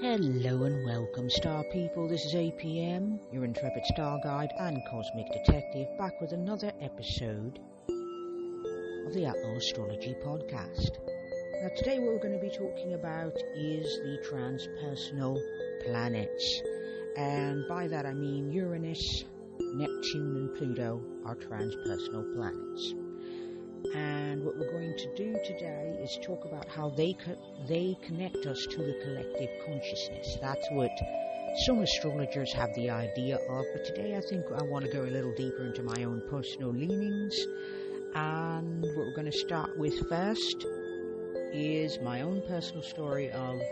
Hello and welcome, star people. This is APM, your intrepid star guide and cosmic detective, back with another episode of the Outlaw Astrology podcast. Now, today what we're going to be talking about is the transpersonal planets. And by that I mean Uranus, Neptune and Pluto are transpersonal planets. And what we're going to do today is talk about how they connect us to the collective consciousness. That's what some astrologers have the idea of, but today I think I want to go a little deeper into my own personal leanings. And what we're going to start with first is my own personal story of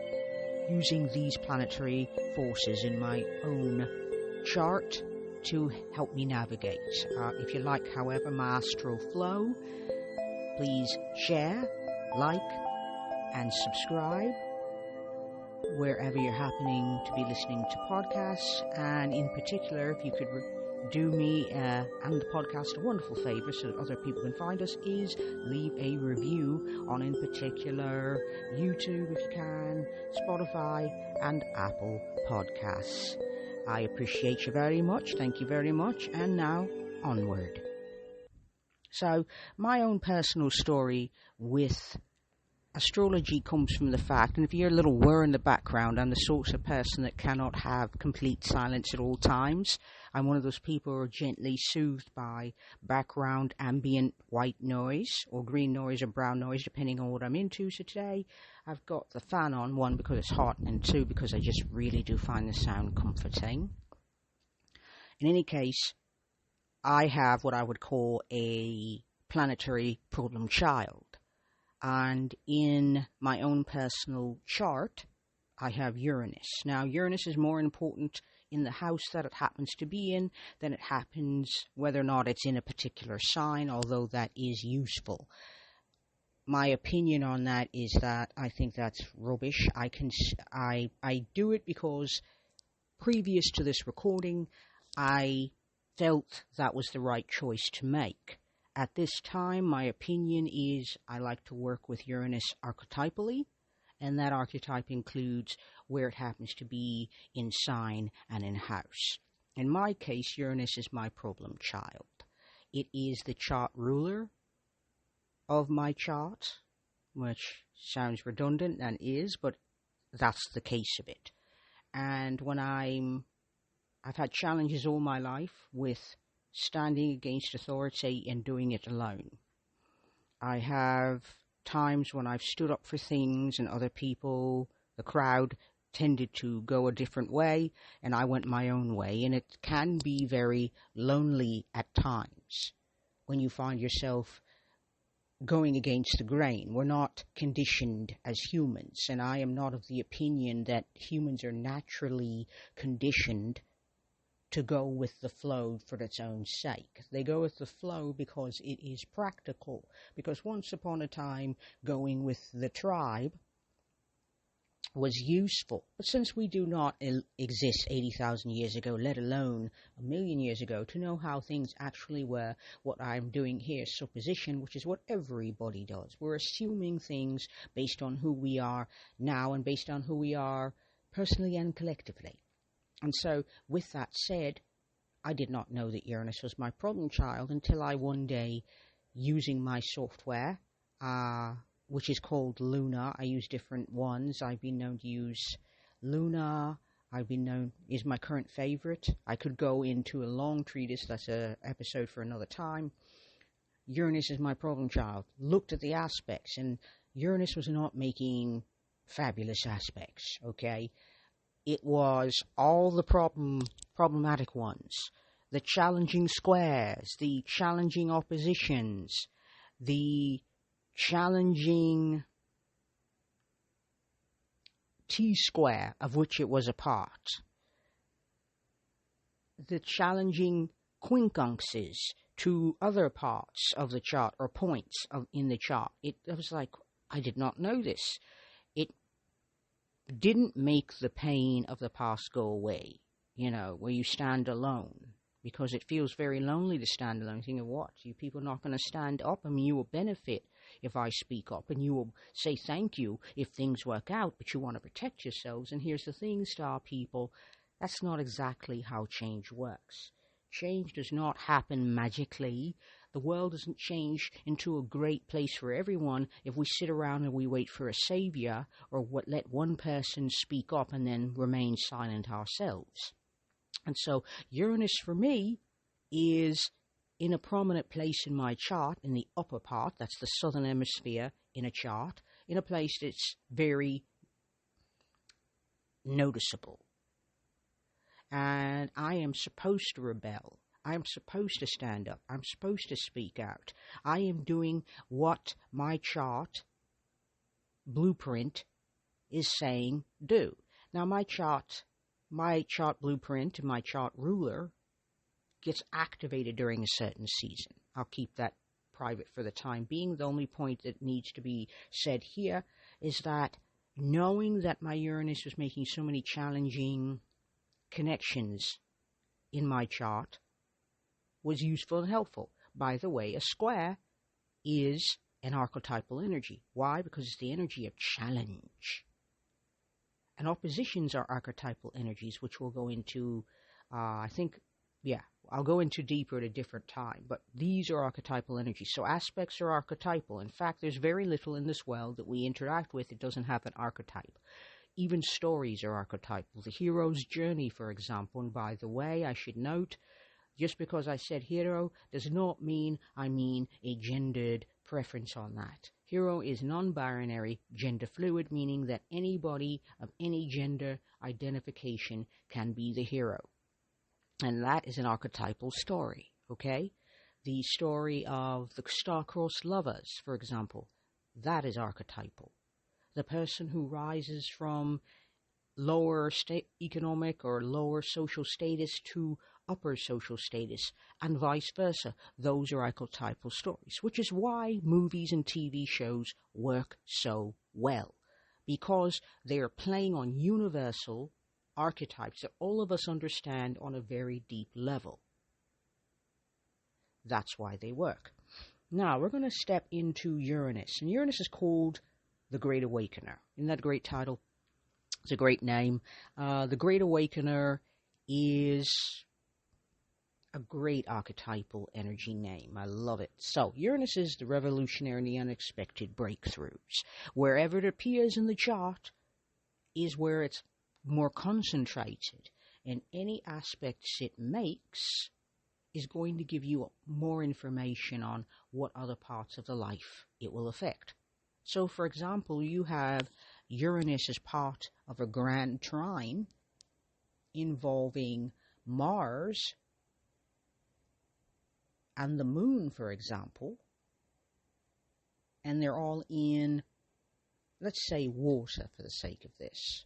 using these planetary forces in my own chart to help me navigate. If you like, however, my astral flow, please share, like, and subscribe wherever you're happening to be listening to podcasts. And in particular, if you could do me and the podcast a wonderful favor so that other people can find us, is leave a review on, in particular, YouTube if you can, Spotify, and Apple Podcasts. I appreciate you very much. Thank you very much. And now, onward. So, my own personal story with astrology comes from the fact, and if you're a little whir in the background, I'm the sort of person that cannot have complete silence at all times. I'm one of those people who are gently soothed by background ambient white noise, or green noise, or brown noise, depending on what I'm into. So today, I've got the fan on, one, because it's hot, and two, because I just really do find the sound comforting. In any case, I have what I would call a planetary problem child. And in my own personal chart, I have Uranus. Now, Uranus is more important in the house that it happens to be in than it happens whether or not it's in a particular sign, although that is useful. My opinion on that is that I think that's rubbish. I do it because previous to this recording, I felt that was the right choice to make. At this time, my opinion is I like to work with Uranus archetypally, and that archetype includes where it happens to be in sign and in house. In my case, Uranus is my problem child. It is the chart ruler of my chart, which sounds redundant and is, but that's the case of it. And when I've had challenges all my life with standing against authority and doing it alone. I have times when I've stood up for things and other people, the crowd, tended to go a different way, and I went my own way. And it can be very lonely at times when you find yourself going against the grain. We're not conditioned as humans, and I am not of the opinion that humans are naturally conditioned to go with the flow for its own sake. They go with the flow because it is practical. Because once upon a time, going with the tribe was useful. But since we do not exist 80,000 years ago, let alone a million years ago, to know how things actually were, what I'm doing here is supposition, which is what everybody does. We're assuming things based on who we are now and based on who we are personally and collectively. And so, with that said, I did not know that Uranus was my problem child until I one day, using my software, which is called Luna. I use different ones. I've been known to use Luna. Is my current favorite. I could go into a long treatise. That's an episode for another time. Uranus is my problem child. Looked at the aspects, and Uranus was not making fabulous aspects, okay? It was all the problematic ones, the challenging squares, the challenging oppositions, the challenging T-square of which it was a part, the challenging quincunxes to other parts of the chart or points in the chart. It was like, I did not know this. It didn't make the pain of the past go away, where you stand alone, because it feels very lonely to stand alone. Thinking, what? You people not going to stand up? I mean, you will benefit if I speak up, and you will say thank you if things work out, but you want to protect yourselves. And here's the thing, star people, that's not exactly how change works. Change does not happen magically. The world doesn't change into a great place for everyone if we sit around and we wait for a savior, or let one person speak up and then remain silent ourselves. And so Uranus for me is in a prominent place in my chart, in the upper part, that's the southern hemisphere in a chart, in a place that's very noticeable. And I am supposed to rebel. I am supposed to stand up. I'm supposed to speak out. I am doing what my chart blueprint is saying do. Now my chart blueprint and my chart ruler gets activated during a certain season. I'll keep that private for the time being. The only point that needs to be said here is that knowing that my Uranus was making so many challenging connections in my chart was useful and helpful. By the way, a square is an archetypal energy. Why? Because it's the energy of challenge. And oppositions are archetypal energies, which we'll go into, I'll go into deeper at a different time. But these are archetypal energies. So aspects are archetypal. In fact, there's very little in this world that we interact with that doesn't have an archetype. Even stories are archetypal. The hero's journey, for example, and by the way, I should note, just because I said hero does not mean I mean a gendered preference on that. Hero is non-binary, gender fluid, meaning that anybody of any gender identification can be the hero. And that is an archetypal story, okay? The story of the star-crossed lovers, for example, that is archetypal. The person who rises from lower economic or lower social status to upper social status, and vice versa. Those are archetypal stories, which is why movies and TV shows work so well, because they are playing on universal archetypes that all of us understand on a very deep level. That's why they work. Now, we're going to step into Uranus, and Uranus is called the Great Awakener. Isn't that a great title? It's a great name. The Great Awakener is a great archetypal energy name. I love it. So, Uranus is the revolutionary and the unexpected breakthroughs. Wherever it appears in the chart is where it's more concentrated, and any aspects it makes is going to give you more information on what other parts of the life it will affect. So, for example, you have Uranus as part of a grand trine involving Mars and the moon, for example, and they're all in, let's say, water for the sake of this.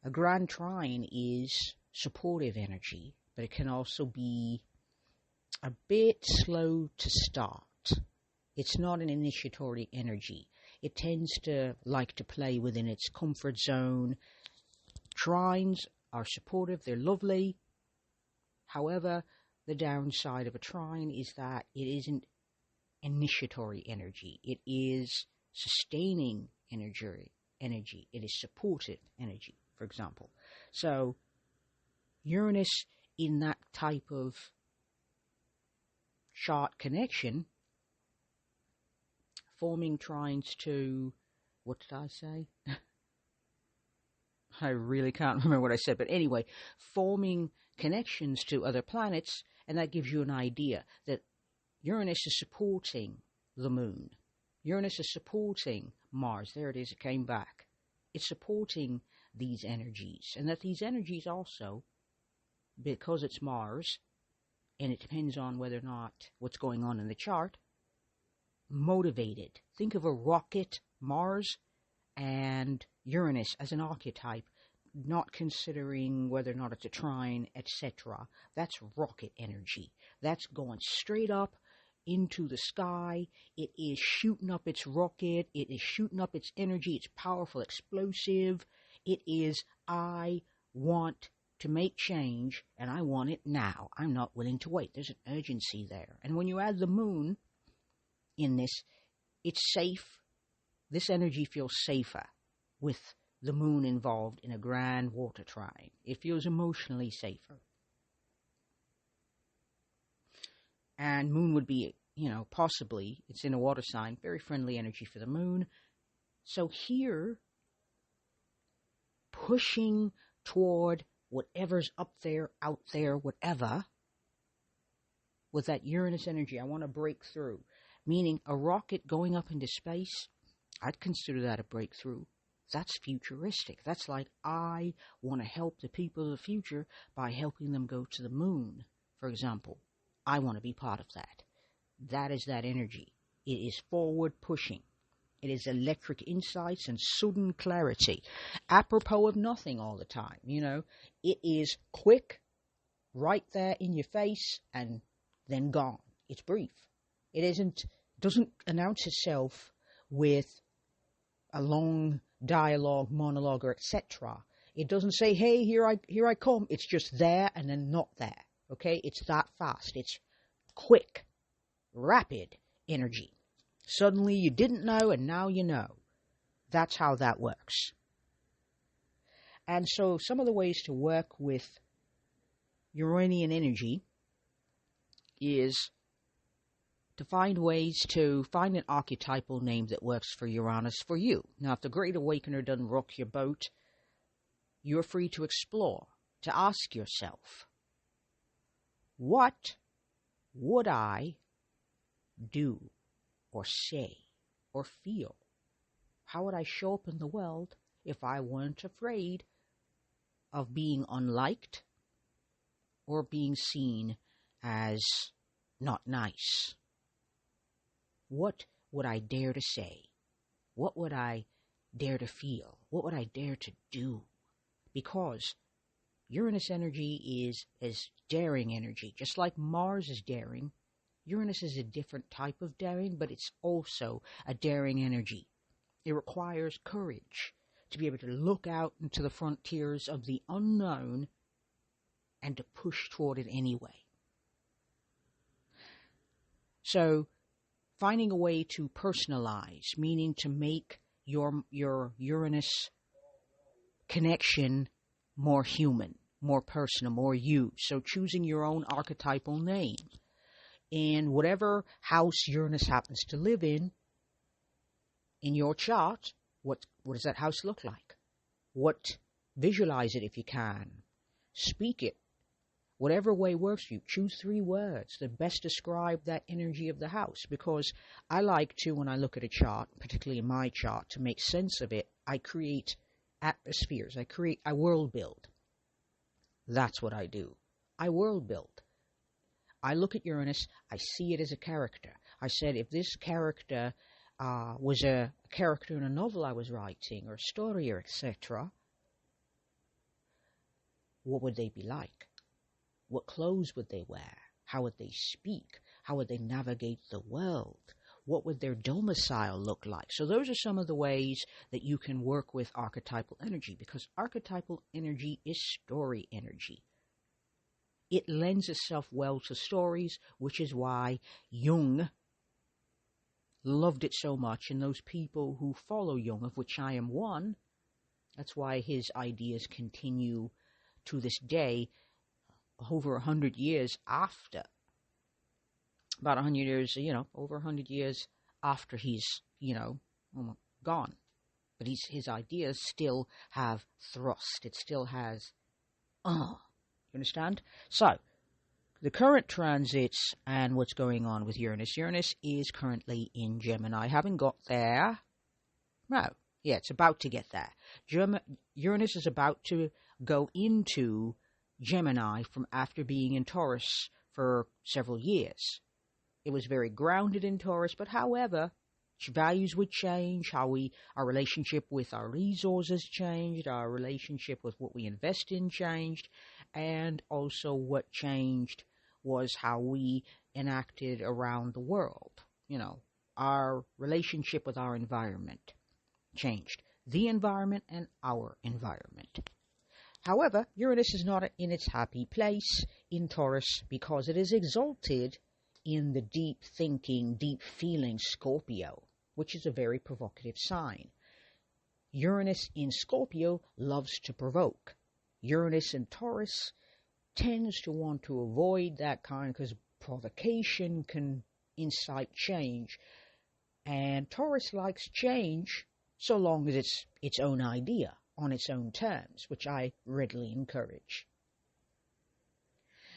A grand trine is supportive energy, but it can also be a bit slow to start. It's not an initiatory energy. It tends to like to play within its comfort zone. Trines are supportive, they're lovely. However, the downside of a trine is that it isn't initiatory energy. It is sustaining energy. It is supportive energy, for example. So, Uranus in that type of chart connection, forming trines to, what did I say? I really can't remember what I said, but anyway, forming connections to other planets, and that gives you an idea that Uranus is supporting the moon. Uranus is supporting Mars. There it is, it came back. It's supporting these energies, and that these energies also, because it's Mars, and it depends on whether or not what's going on in the chart, motivated. Think of a rocket, Mars, and Uranus as an archetype, not considering whether or not it's a trine, etc. That's rocket energy. That's going straight up into the sky. It is shooting up its rocket. It is shooting up its energy. It's powerful, explosive. It is, I want to make change, and I want it now. I'm not willing to wait. There's an urgency there. And when you add the moon in this, it's safe. This energy feels safer with the moon involved in a grand water trine. It feels emotionally safer. And moon would be, possibly, it's in a water sign, very friendly energy for the moon. So here, pushing toward whatever's up there, out there, whatever, with that Uranus energy, I want to break through. Meaning a rocket going up into space, I'd consider that a breakthrough. That's futuristic. That's like, I want to help the people of the future by helping them go to the moon, for example. I want to be part of that. That is that energy. It is forward pushing. It is electric insights and sudden clarity, apropos of nothing all the time. It is quick, right there in your face, and then gone. It's brief. It doesn't announce itself with a long dialogue, monologue, or etc. It doesn't say, "Hey, here I come." It's just there and then not there. Okay, it's that fast. It's quick, rapid energy. Suddenly you didn't know, and now you know. That's how that works. And so some of the ways to work with Uranian energy is to find ways to find an archetypal name that works for Uranus for you. Now, if the Great Awakener doesn't rock your boat, you're free to explore, to ask yourself, what would I do or say or feel? How would I show up in the world if I weren't afraid of being unliked or being seen as not nice? What would I dare to say? What would I dare to feel? What would I dare to do? Because Uranus energy is daring energy. Just like Mars is daring, Uranus is a different type of daring, but it's also a daring energy. It requires courage to be able to look out into the frontiers of the unknown and to push toward it anyway. So, finding a way to personalize, meaning to make your Uranus connection more human, more personal, more you. So choosing your own archetypal name. And whatever house Uranus happens to live in your chart, what does that house look like? Visualize it if you can. Speak it. Whatever way works for you, choose 3 words that best describe that energy of the house. Because I like to, when I look at a chart, particularly in my chart, to make sense of it, I create atmospheres. I world build. That's what I do. I world build. I look at Uranus, I see it as a character. I said, if this character was a character in a novel I was writing, or a story, or etc., what would they be like? What clothes would they wear? How would they speak? How would they navigate the world? What would their domicile look like? So those are some of the ways that you can work with archetypal energy, because archetypal energy is story energy. It lends itself well to stories, which is why Jung loved it so much, and those people who follow Jung, of which I am one, that's why his ideas continue to this day, over 100 years after, about 100 years, over 100 years after he's, gone. But his ideas still have thrust. It still has, you understand? So, the current transits and what's going on with Uranus. Uranus is currently in Gemini. Haven't got there. No. Yeah, it's about to get there. Uranus is about to go into Gemini from after being in Taurus for several years. It was very grounded in Taurus, but however, values would change, our relationship with our resources changed, our relationship with what we invest in changed, and also what changed was how we enacted around the world. Our relationship with our environment changed. The environment and our environment. However, Uranus is not in its happy place in Taurus because it is exalted in the deep thinking, deep feeling Scorpio, which is a very provocative sign. Uranus in Scorpio loves to provoke. Uranus in Taurus tends to want to avoid that kind because provocation can incite change. And Taurus likes change so long as it's its own idea, on its own terms, which I readily encourage.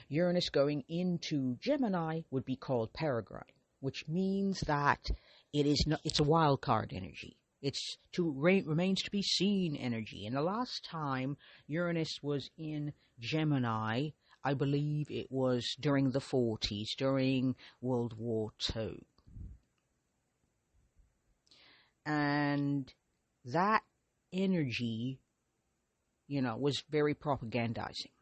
Uranus going into Gemini would be called peregrine, which means that it's a wild card energy. It's remains to be seen energy. And the last time Uranus was in Gemini, I believe it was during the 40s, during World War II. And that energy, was very propagandizing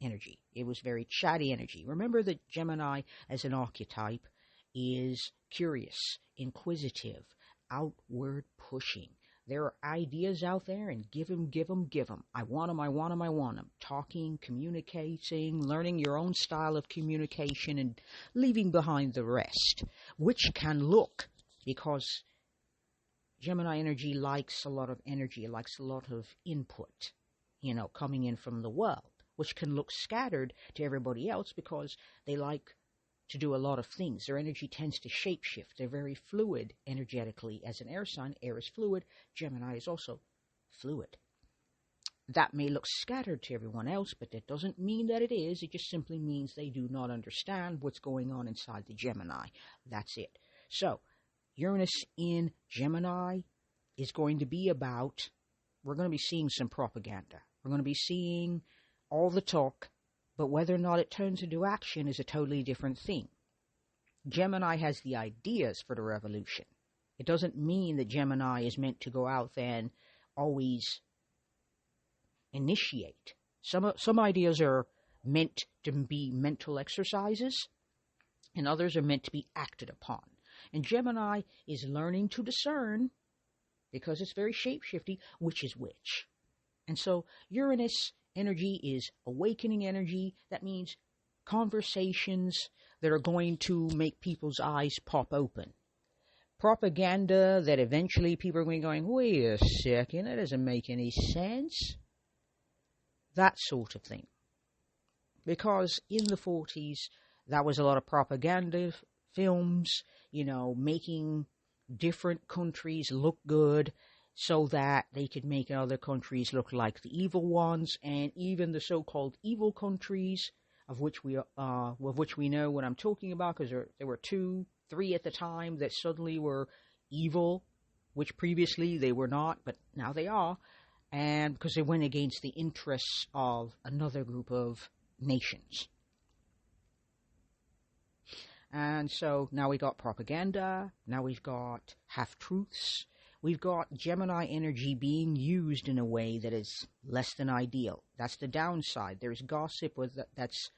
energy. It was very chatty energy. Remember that Gemini as an archetype is curious, inquisitive, outward pushing. There are ideas out there, and give them. I want them. Talking, communicating, learning your own style of communication, and leaving behind the rest, which can look, because Gemini energy likes a lot of energy, it likes a lot of input, coming in from the world, which can look scattered to everybody else because they like to do a lot of things. Their energy tends to shapeshift. They're very fluid energetically. As an air sign, air is fluid. Gemini is also fluid. That may look scattered to everyone else, but that doesn't mean that it is. It just simply means they do not understand what's going on inside the Gemini. That's it. So, Uranus in Gemini is going to be about, we're going to be seeing some propaganda. We're going to be seeing all the talk, but whether or not it turns into action is a totally different thing. Gemini has the ideas for the revolution. It doesn't mean that Gemini is meant to go out there and always initiate. Some ideas are meant to be mental exercises, and others are meant to be acted upon. And Gemini is learning to discern, because it's very shapeshifty, which is which. And so Uranus energy is awakening energy. That means conversations that are going to make people's eyes pop open. Propaganda that eventually people are going, wait a second, that doesn't make any sense. That sort of thing. Because in the 40s, that was a lot of propaganda films, making different countries look good so that they could make other countries look like the evil ones, and even the so-called evil countries, of which we know what I'm talking about, because there were 2, 3 at the time that suddenly were evil, which previously they were not, but now they are, and because they went against the interests of another group of nations. And so now we got propaganda, now we've got half-truths, we've got Gemini energy being used in a way that is less than ideal. That's the downside. There's gossip, that's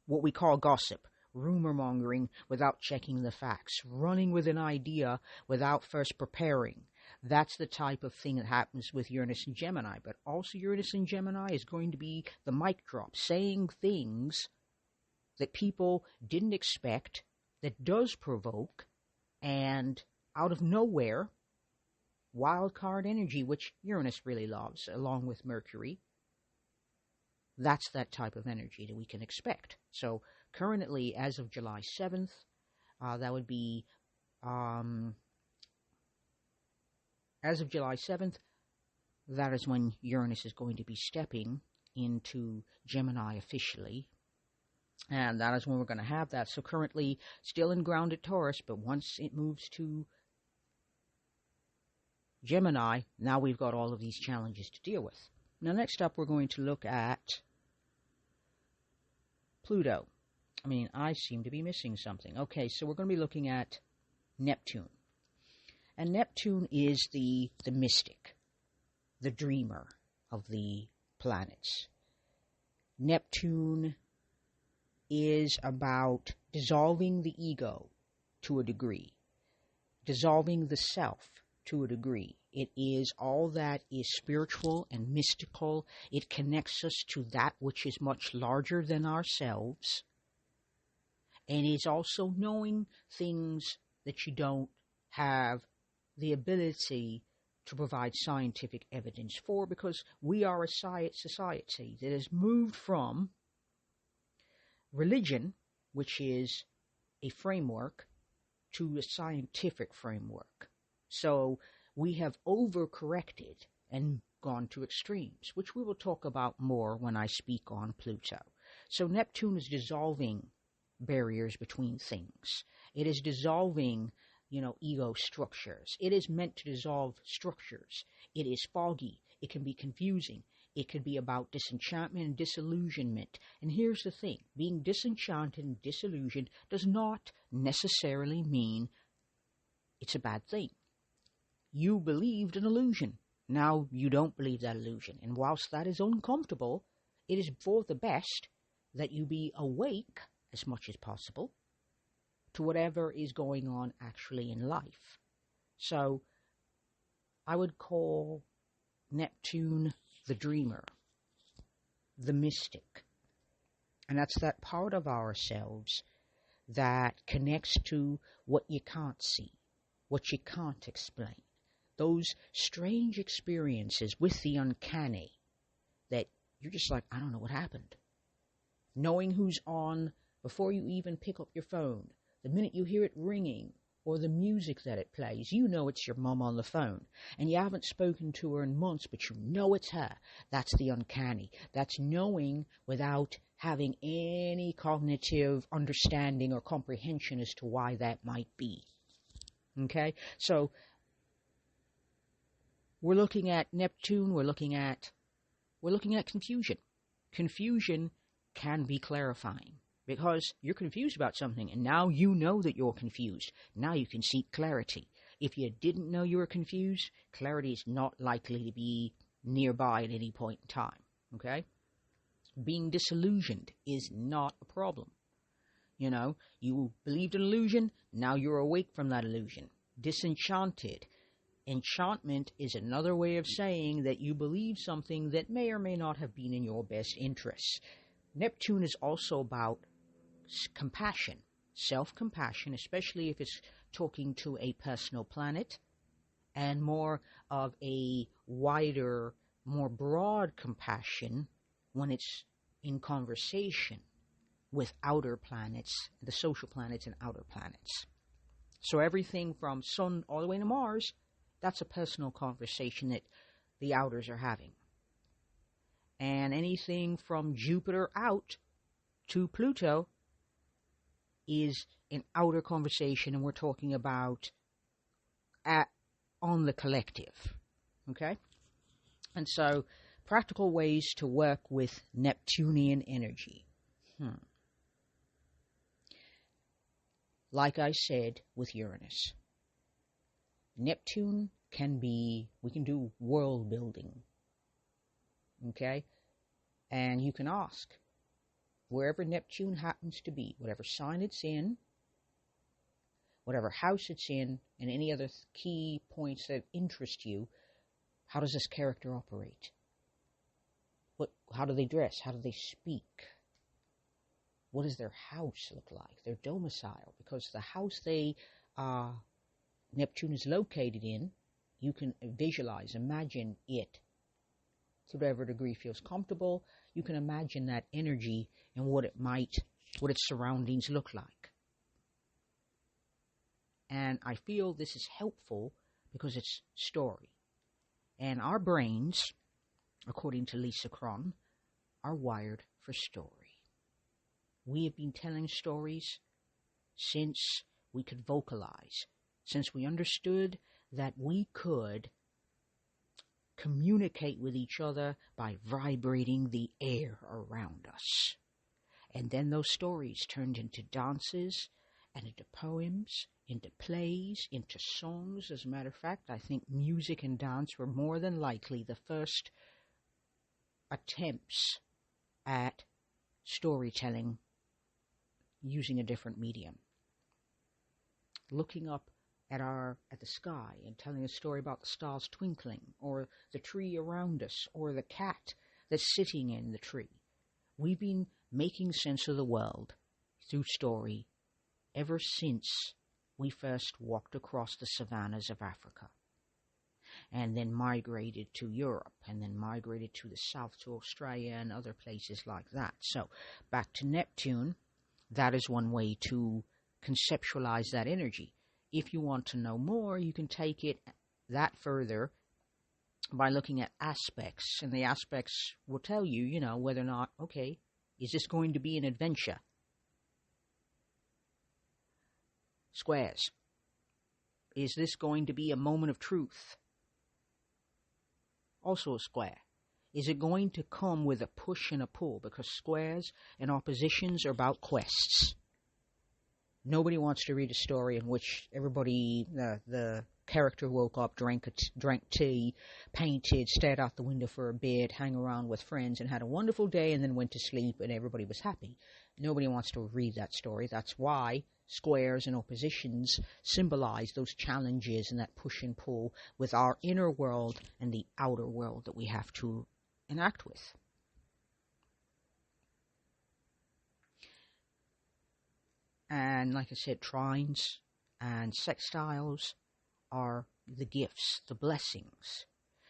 what we call gossip, rumor-mongering without checking the facts, running with an idea without first preparing. That's the type of thing that happens with Uranus and Gemini. But also Uranus and Gemini is going to be the mic drop, saying things that people didn't expect, that does provoke, and out of nowhere, wild card energy, which Uranus really loves, along with Mercury. That's that type of energy that we can expect. So currently, as of July 7th, that would be, as of July 7th, that is when Uranus is going to be stepping into Gemini officially. And that is when we're going to have that. So currently, still in grounded Taurus, but once it moves to Gemini, now we've got all of these challenges to deal with. Now, next up, we're going to look at Pluto. I seem to be missing something. Okay, so we're going to be looking at Neptune. And Neptune is the mystic, the dreamer of the planets. Neptune is about dissolving the ego to a degree, dissolving the self to a degree, It is all that is spiritual and mystical. It connects us to that which is much larger than ourselves. And it's also knowing things that you don't have the ability to provide scientific evidence for, because we are a society that has moved from religion, which is a framework, to a scientific framework. So we have overcorrected and gone to extremes, which we will talk about more when I speak on Pluto. So Neptune is dissolving barriers between things. It is dissolving, ego structures. It is meant to dissolve structures. It is foggy. It can be confusing. It could be about disenchantment and disillusionment. And here's the thing. Being disenchanted and disillusioned does not necessarily mean it's a bad thing. You believed an illusion. Now you don't believe that illusion. And whilst that is uncomfortable, it is for the best that you be awake as much as possible to whatever is going on actually in life. So I would call Neptune the dreamer, the mystic. And that's that part of ourselves that connects to what you can't see, what you can't explain. Those strange experiences with the uncanny that you're just like, I don't know what happened. Knowing who's on before you even pick up your phone. The minute you hear it ringing or the music that it plays, you know it's your mom on the phone. And you haven't spoken to her in months, but you know it's her. That's the uncanny. That's knowing without having any cognitive understanding or comprehension as to why that might be. Okay? So we're looking at Neptune, we're looking at confusion. Confusion can be clarifying because you're confused about something and now you know that you're confused. Now you can seek clarity. If you didn't know you were confused, clarity is not likely to be nearby at any point in time. Okay? Being disillusioned is not a problem. You believed an illusion, now you're awake from that illusion. Disenchanted. Enchantment is another way of saying that you believe something that may or may not have been in your best interests. Neptune is also about compassion, self-compassion, especially if it's talking to a personal planet, and more of a wider, more broad compassion when it's in conversation with outer planets, the social planets and outer planets. So everything from Sun all the way to Mars, that's a personal conversation that the outers are having. And anything from Jupiter out to Pluto is an outer conversation, and we're talking about on the collective. Okay? And so, practical ways to work with Neptunian energy. Like I said with Uranus, Neptune we can do world building. Okay? And you can ask, wherever Neptune happens to be, whatever sign it's in, whatever house it's in, and any other key points that interest you, how does this character operate? How do they dress? How do they speak? What does their house look like? Their domicile? Because the house Neptune is located in, you can visualize, imagine it to whatever degree feels comfortable. You can imagine that energy and what its surroundings look like. And I feel this is helpful because it's story. And our brains, according to Lisa Cron, are wired for story. We have been telling stories since we could vocalize, since we understood that we could communicate with each other by vibrating the air around us. And then those stories turned into dances and into poems, into plays, into songs. As a matter of fact, I think music and dance were more than likely the first attempts at storytelling using a different medium. Looking up at the sky and telling a story about the stars twinkling, or the tree around us, or the cat that's sitting in the tree. We've been making sense of the world through story ever since we first walked across the savannas of Africa, and then migrated to Europe, and then migrated to the south to Australia and other places like that. So back to Neptune, that is one way to conceptualize that energy. If you want to know more, you can take it that further by looking at aspects, and the aspects will tell you, whether or not, okay, is this going to be an adventure? Squares. Is this going to be a moment of truth? Also a square. Is it going to come with a push and a pull? Because squares and oppositions are about quests. Nobody wants to read a story in which everybody, the character woke up, drank tea, painted, stared out the window for a bit, hung around with friends, and had a wonderful day, and then went to sleep, and everybody was happy. Nobody wants to read that story. That's why squares and oppositions symbolize those challenges and that push and pull with our inner world and the outer world that we have to enact with. And like I said, trines and sextiles are the gifts, the blessings.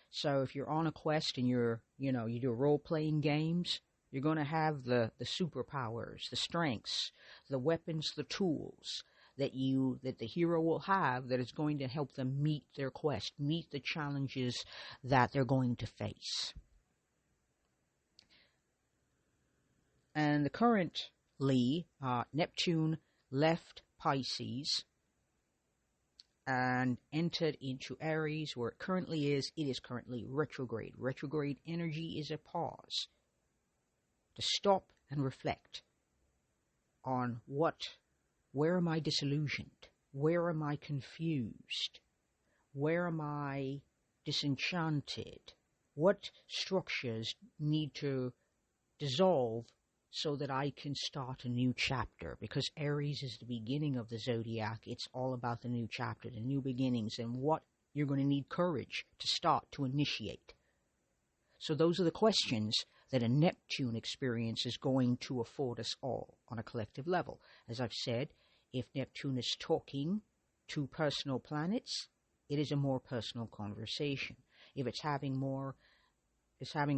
So if you're on a quest and you do role-playing games, you're going to have the superpowers, the strengths, the weapons, the tools that the hero will have that is going to help them meet their quest, meet the challenges that they're going to face. And currently, Neptune left Pisces and entered into Aries, where it currently is. It is currently retrograde. Retrograde energy is a pause to stop and reflect on where am I disillusioned? Where am I confused? Where am I disenchanted? What structures need to dissolve so that I can start a new chapter? Because Aries is the beginning of the zodiac. It's all about the new chapter, the new beginnings, and what you're going to need courage to start, to initiate. So those are the questions that a Neptune experience is going to afford us all on a collective level. As I've said, if Neptune is talking to personal planets, it is a more personal conversation. If it's having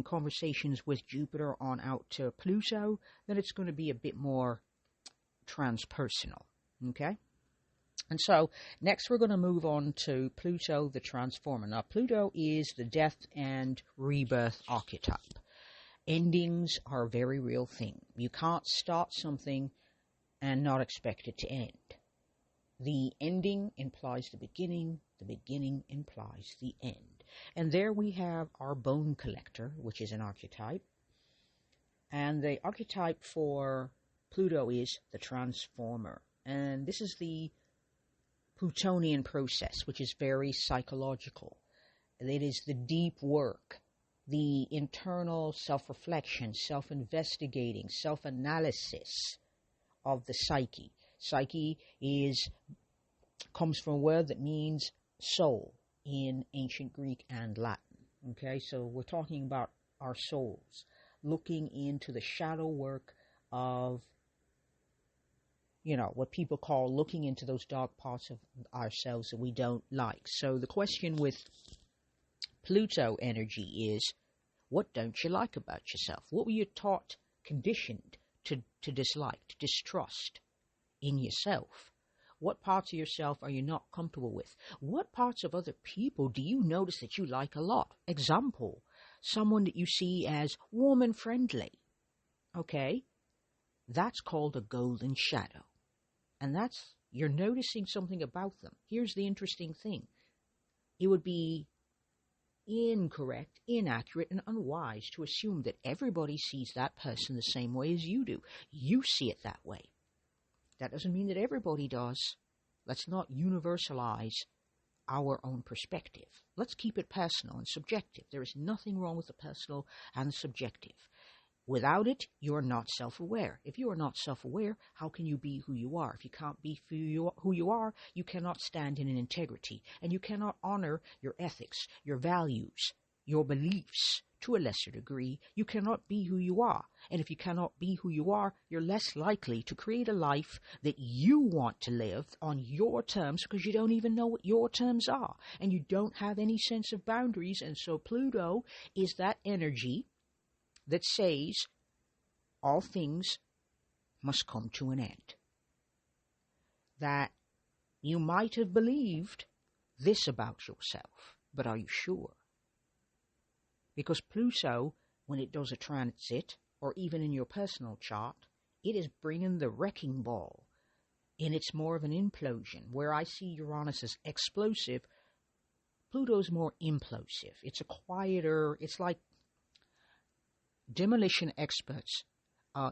conversations with Jupiter on out to Pluto, then it's going to be a bit more transpersonal, okay? And so, next we're going to move on to Pluto, the transformer. Now, Pluto is the death and rebirth archetype. Endings are a very real thing. You can't start something and not expect it to end. The ending implies the beginning implies the end. And there we have our bone collector, which is an archetype. And the archetype for Pluto is the transformer. And this is the Plutonian process, which is very psychological. It is the deep work, the internal self-reflection, self-investigating, self-analysis of the psyche. Psyche comes from a word that means soul in ancient Greek and Latin. Okay, so we're talking about our souls, looking into the shadow work of, what people call looking into those dark parts of ourselves that we don't like. So the question with Pluto energy is, what don't you like about yourself? What were you taught, conditioned to dislike, to distrust in yourself? What parts of yourself are you not comfortable with? What parts of other people do you notice that you like a lot? Example, someone that you see as warm and friendly. Okay? That's called a golden shadow. And you're noticing something about them. Here's the interesting thing. It would be incorrect, inaccurate, and unwise to assume that everybody sees that person the same way as you do. You see it that way. That doesn't mean that everybody does. Let's not universalize our own perspective. Let's keep it personal and subjective. There is nothing wrong with the personal and the subjective. Without it, you're not self-aware. If you are not self-aware, how can you be who you are? If you can't be who you are, you cannot stand in an integrity, and you cannot honor your ethics, your values, your beliefs to a lesser degree. You cannot be who you are. And if you cannot be who you are, you're less likely to create a life that you want to live on your terms, because you don't even know what your terms are. And you don't have any sense of boundaries. And so Pluto is that energy that says all things must come to an end. That you might have believed this about yourself, but are you sure? Because Pluto, when it does a transit, or even in your personal chart, it is bringing the wrecking ball. And it's more of an implosion. Where I see Uranus as explosive, Pluto's more implosive. It's a quieter, it's like demolition experts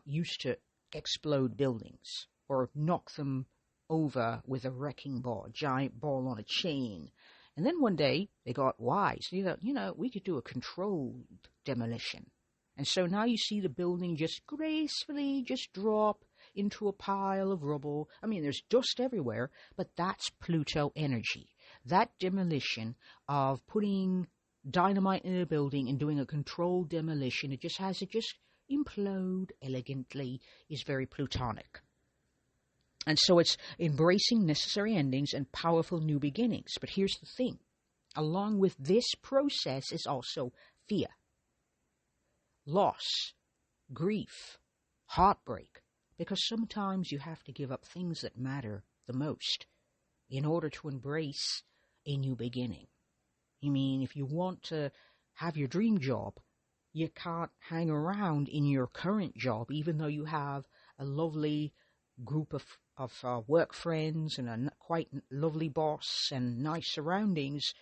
used to explode buildings or knock them over with a wrecking ball, a giant ball on a chain. And then one day they got wise. You know, we could do a controlled demolition. And so now you see the building just gracefully just drop into a pile of rubble. I mean, there's dust everywhere, but that's Pluto energy. That demolition of putting dynamite in a building and doing a controlled demolition, it just implode elegantly, is very Plutonic. And so it's embracing necessary endings and powerful new beginnings. But here's the thing. Along with this process is also fear, loss, grief, heartbreak. Because sometimes you have to give up things that matter the most in order to embrace a new beginning. I mean, if you want to have your dream job, you can't hang around in your current job, even though you have a lovely group of work friends and a quite lovely boss and nice surroundings,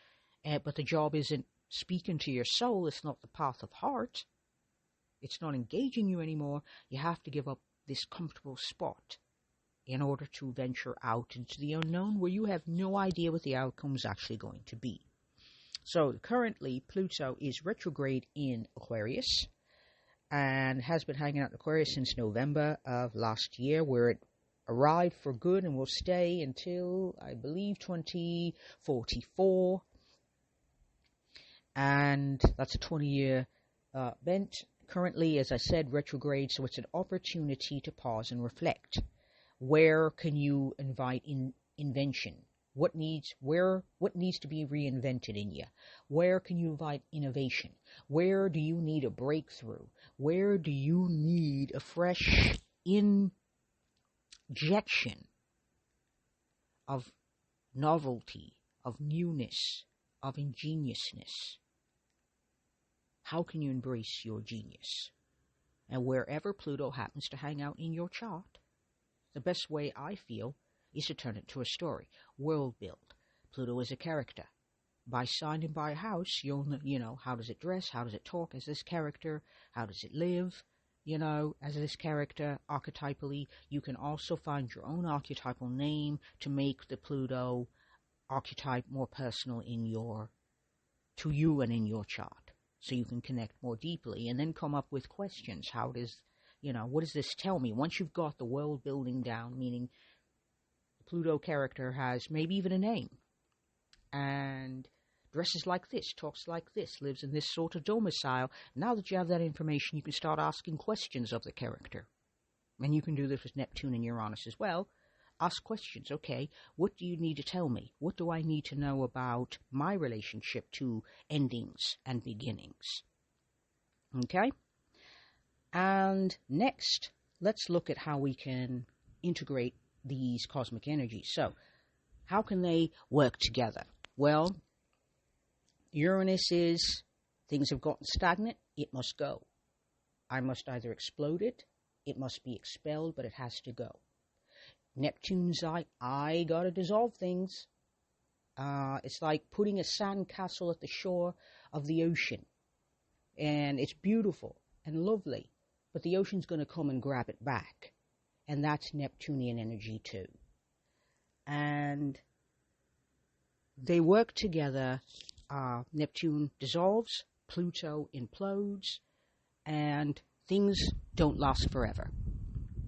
but the job isn't speaking to your soul. It's not the path of heart. It's not engaging you anymore. You have to give up this comfortable spot in order to venture out into the unknown, where you have no idea what the outcome is actually going to be. So currently, Pluto is retrograde in Aquarius and has been hanging out in Aquarius since November of last year, where it arrived for good and will stay until, I believe, 2044. And that's a 20-year bent. Currently, as I said, retrograde, so it's an opportunity to pause and reflect. Where can you invite invention? What needs to be reinvented in you? Where can you invite innovation? Where do you need a breakthrough? Where do you need a fresh injection of novelty, of newness, of ingeniousness? How can you embrace your genius? And wherever Pluto happens to hang out in your chart, the best way I feel is to turn it to a story. World build. Pluto is a character. By sign and by house, you'll know, how does it dress? How does it talk as this character? How does it live? As this character, archetypally. You can also find your own archetypal name to make the Pluto archetype more personal to you and in your chart. So you can connect more deeply and then come up with questions. What does this tell me? Once you've got the world building down, meaning Pluto character has maybe even a name and dresses like this, talks like this, lives in this sort of domicile. Now that you have that information, you can start asking questions of the character. And you can do this with Neptune and Uranus as well. Ask questions. Okay, what do you need to tell me? What do I need to know about my relationship to endings and beginnings? Okay? And next, let's look at how we can integrate these cosmic energies. So, how can they work together? Well, Uranus is, things have gotten stagnant, it must go. I must either explode it, it must be expelled, but it has to go. Neptune's like, I gotta dissolve things. It's like putting a sandcastle at the shore of the ocean. And it's beautiful and lovely, but the ocean's gonna come and grab it back. And that's Neptunian energy too. And they work together. Neptune dissolves, Pluto implodes, and things don't last forever,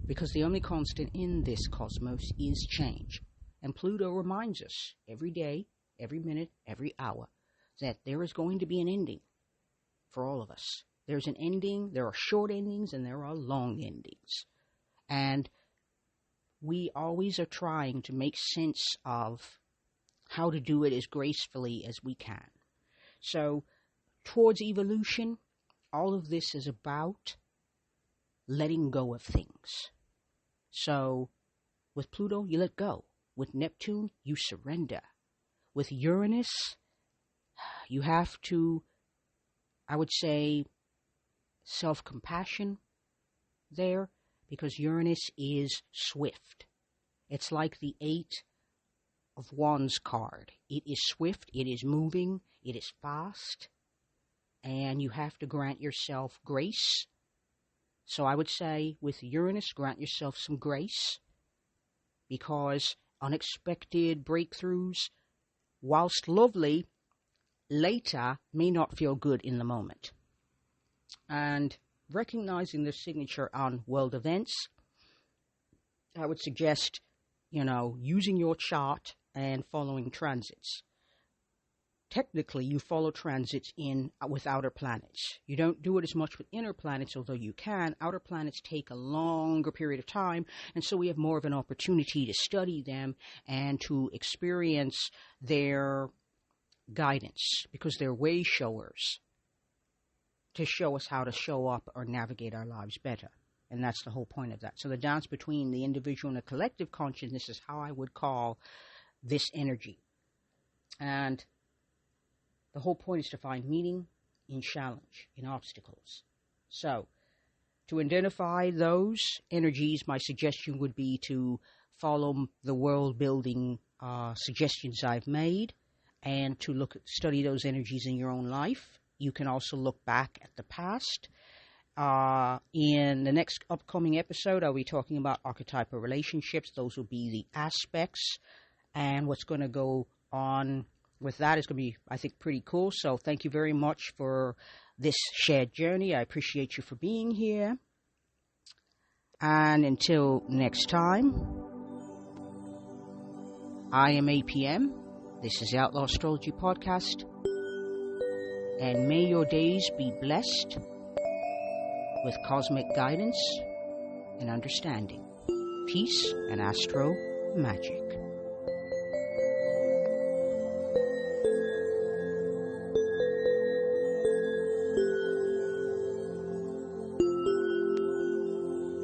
because the only constant in this cosmos is change. And Pluto reminds us every day, every minute, every hour, that there is going to be an ending for all of us. There's an ending, there are short endings, and there are long endings. And we always are trying to make sense of how to do it as gracefully as we can. So, towards evolution, all of this is about letting go of things. So, with Pluto, you let go. With Neptune, you surrender. With Uranus, you have to, I would say, self-compassion there, because Uranus is swift. It's like the Eight of Wands card. It is swift, it is moving, it is fast, and you have to grant yourself grace. So I would say with Uranus, grant yourself some grace, because unexpected breakthroughs, whilst lovely, later may not feel good in the moment. And recognizing the signature on world events, I would suggest, using your chart and following transits. Technically, you follow transits with outer planets. You don't do it as much with inner planets, although you can. Outer planets take a longer period of time, and so we have more of an opportunity to study them and to experience their guidance, because they're way showers to show us how to show up or navigate our lives better. And that's the whole point of that. So the dance between the individual and the collective consciousness is how I would call this energy. And the whole point is to find meaning in challenge, in obstacles. So, to identify those energies, my suggestion would be to follow the world-building suggestions I've made, and to study those energies in your own life. You can also look back at the past. In the next upcoming episode, I'll be talking about archetypal relationships. Those will be the aspects, and what's going to go on with that is going to be, I think, pretty cool. So thank you very much for this shared journey. I appreciate you for being here. And until next time, I am APM. This is the Outlaw Astrology Podcast. And may your days be blessed with cosmic guidance and understanding. Peace and astro magic.